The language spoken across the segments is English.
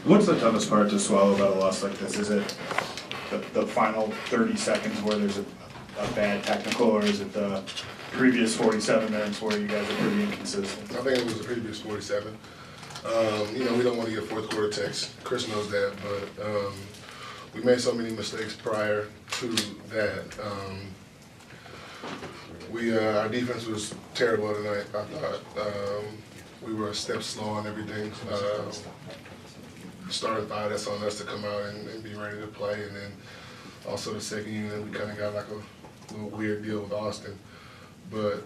What's the toughest part to swallow about a loss like this? Is it the final 30 seconds where there's a bad technical, or is it the previous 47 minutes where you guys are pretty inconsistent? I think it was the previous 47. You know, we don't want to get fourth quarter texts. Chris knows that, but we made so many mistakes prior to that. Our defense was terrible tonight, I thought. We were a step slow on everything. Starting five, that's on us to come out and be ready to play. And then also the second unit, we kind of got like a little weird deal with Austin. But,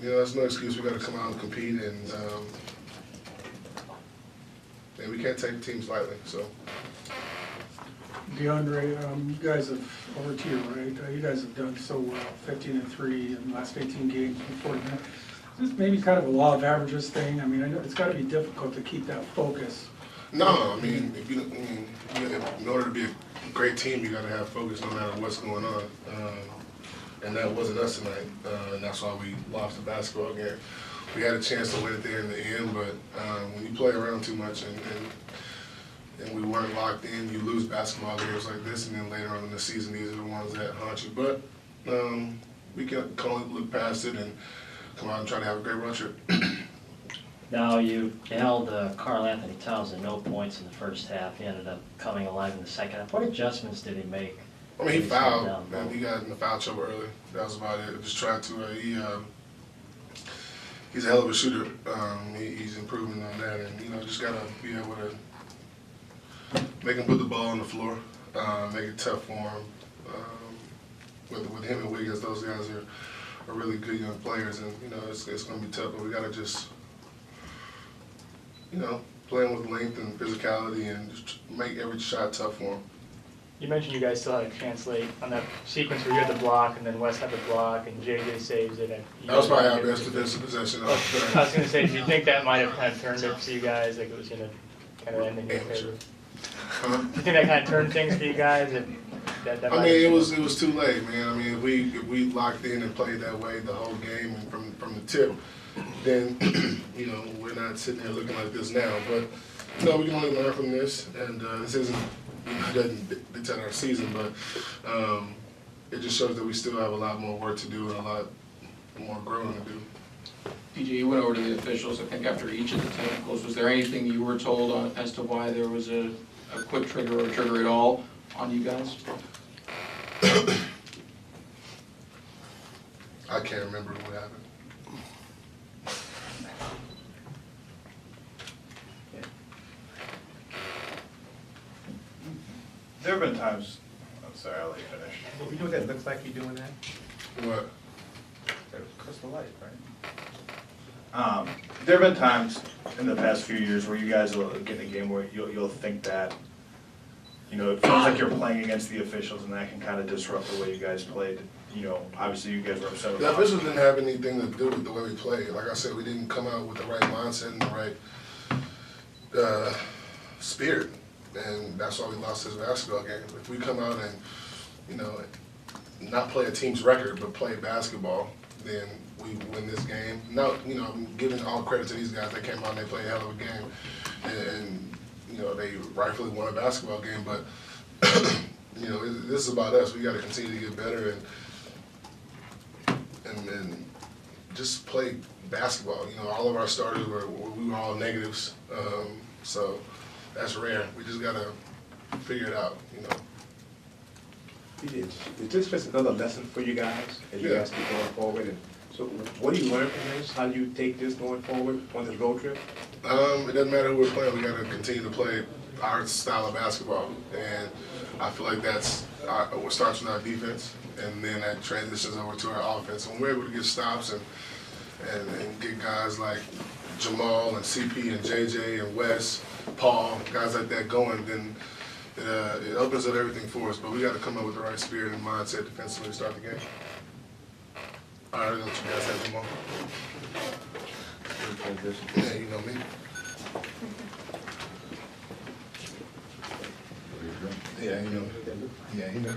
you know, that's no excuse. We got to come out and compete, and we can't take teams lightly. So, DeAndre, you guys have, over to you, right? You guys have done so well, 15-3 in the last 18 games before that. Is this maybe kind of a law of averages thing? I mean, I know it's got to be difficult to keep that focus. no, I mean, in order to be a great team, you got to have focus no matter what's going on. And that wasn't us tonight, and that's why we lost the basketball game. We had a chance to win it there in the end, but when you play around too much and we weren't locked in, you lose basketball games like this, and then later on in the season, these are the ones that haunt you. But we can only look past it and come out and try to have a great road trip. Now, you held Karl Anthony Towns at no points in the first half. He ended up coming alive in the second half. What adjustments did he make? I mean, he fouled, man. He got in the foul trouble early. That was about it. Just tried to, he's a hell of a shooter. He's improving on that, and, you know, just got to be able to make him put the ball on the floor, make it tough for him. With him and Wiggins, those guys are really good young players, and, you know, it's going to be tough, but we got to just, you know, play him with length and physicality and just make every shot tough for him. You mentioned you guys still had a chance late on that sequence where you had the block and then West had the block and JJ saves it. And that was probably our best defensive possession. I was going to say, do you think that might have kind of turned it for you guys, like it was going to kind of end in your favor? Huh? Do you think that kind of turned things for you guys? That I mean, it was too late, man. I mean, if we locked in and played that way the whole game and from the tip, then you know, we're not sitting here looking like this now. But you know, we can only learn from this, and this isn't, you know, it doesn't dictate our season, but it just shows that we still have a lot more work to do and a lot more growing to do. PJ, you went over to the officials, I think, after each of the technicals. Was there anything you were told on, as to why there was a quick trigger or trigger at all on you guys? I can't remember what happened. There have been times, I'm sorry, I'll let you finish. Well, you know what that looks like, you doing that? What? Crystal light, right? There have been times in the past few years where you guys will get in a game where you'll think that, you know, it feels like you're playing against the officials, and that can kind of disrupt the way you guys played. You know, obviously you guys were upset with The officials didn't have anything to do with the way we played. Like I said, we didn't come out with the right mindset and the right spirit, and that's why we lost this basketball game. If we come out and, you know, not play a team's record but play basketball, then we win this game. Now, you know, I'm giving all credit to these guys. They came out and they played a hell of a game, and you know, they rightfully won a basketball game. But you know, this is about us. We got to continue to get better and just play basketball. You know, all of our starters we were all negatives, so that's rare. We just got to figure it out. You know. Is this just another lesson for you guys as you guys keep going forward? And so what do you learn from this? How do you take this going forward on this road trip? It doesn't matter who we're playing. We got to continue to play our style of basketball, and I feel like that's what starts with our defense, and then that transitions over to our offense. When we're able to get stops and get guys like Jamal and CP and JJ and Wes, Paul, guys like that going, then it opens up everything for us. But we got to come up with the right spirit and mindset defensively to start the game. All right, I'll let you guys have Jamal. Yeah, you know me. Yeah, you know. Yeah, you know.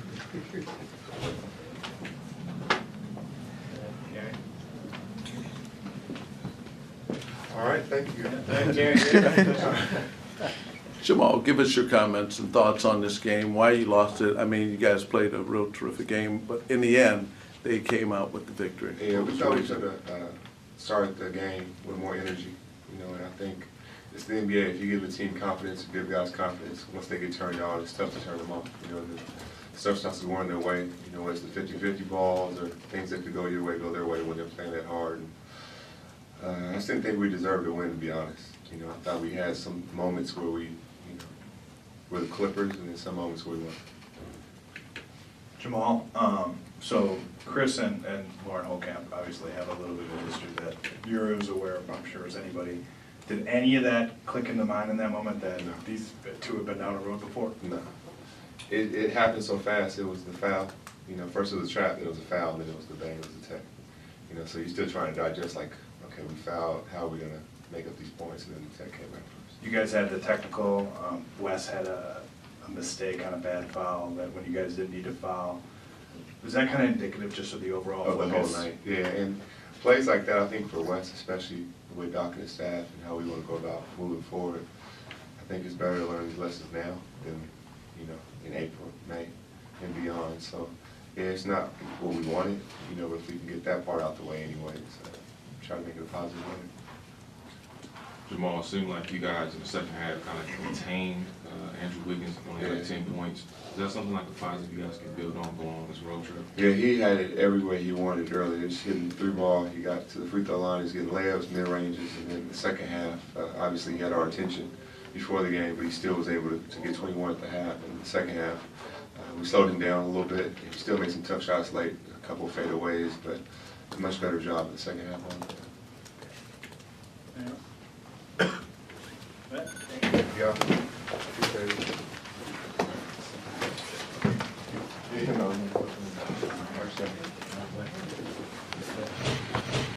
All right, thank you. Gary, Jamal, give us your comments and thoughts on this game, why you lost it. I mean, you guys played a real terrific game, but in the end, they came out with the victory. Yeah, we thought we should have started the game with more energy, and I think it's the NBA. If you give a team confidence, you give guys confidence, once they get turned on, it's tough to turn them off. The stuff starts going their way, it's the 50-50 balls or things that could go your way, go their way when they're playing that hard. And, I just didn't think we deserved to win, to be honest. I thought we had some moments where we, were the Clippers, and then some moments where we won. Jamal, so Chris and Lauren Holkamp obviously have a little bit of history that you're as aware of, I'm sure, as anybody. Did any of that click in the mind in that moment that these two have been down the road before? No. It happened so fast. It was the foul. First it was a trap, then it was a foul, and then it was the bang, it was the tech. So you're still trying to digest, like, okay, we fouled, how are we going to make up these points, and then the tech came back first. You guys had the technical, Wes had a mistake on a bad foul, that when you guys didn't need to foul. Was that kind of indicative just of the overall Of the focus? whole night, yeah, and plays like that, I think for Wes, especially the way Doc and his staff and how we want to go about moving forward, I think it's better to learn these lessons now than, in April, May, and beyond. So, yeah, it's not what we wanted, but if we can get that part out the way anyways, try to make it a positive way. Jamal, it seemed like you guys in the second half kind of contained Andrew Wiggins, only had 10 points. Is that something like a positive you guys can build on going on this road trip? Yeah, he had it everywhere he wanted earlier. Just hitting the three ball, he got to the free throw line, he's getting layups, mid ranges, and then the second half, obviously he had our attention before the game, but he still was able to get 21 at the half. And the second half, we slowed him down a little bit. He still made some tough shots late, a couple of fadeaways, but a much better job in the second half on it. Yeah. Appreciate it. Yeah,